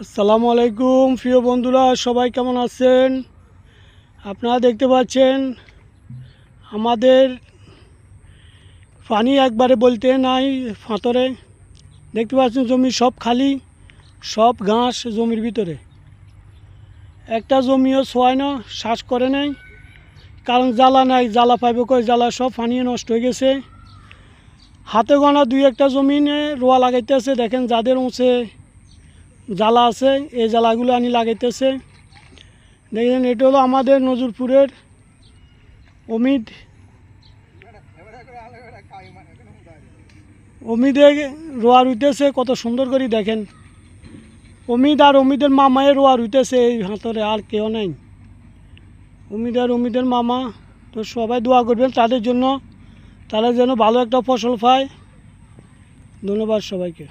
আসসালামু আলাইকুম প্রিয় বন্ধুরা, সবাই কেমন আছেন? আপনারা দেখতে পাচ্ছেন আমাদের পানি একবারে বলতে নাই ফাঁতরে। দেখতে পাচ্ছেন জমি সব খালি, সব ঘাস জমির ভিতরে। একটা জমিও ছোঁয় না, শ্বাস করে নাই, কারণ জ্বালা নাই। জ্বালা পাইবে কই? জ্বালা সব পানি নষ্ট হয়ে গেছে। হাতে গোনা দুই একটা জমিনে রোয়া লাগাইতেছে। দেখেন যাদের উঁচে জ্বালা আছে, এই জ্বালাগুলো আনি লাগাইতেছে। দেখেন এটা হলো আমাদের নজরপুরের অমিদে রোয়া রুইতেছে কত সুন্দর করে। দেখেন অমিদ আর অমিদের মামায় রোয়া রুইতেছে এই হাতরে, আর কেউ নাই। অমিদ আর অমিদের মামা। তো সবাই দোয়া করবেন তাদের জন্য, তারা যেন ভালো একটা ফসল পায়। ধন্যবাদ সবাইকে।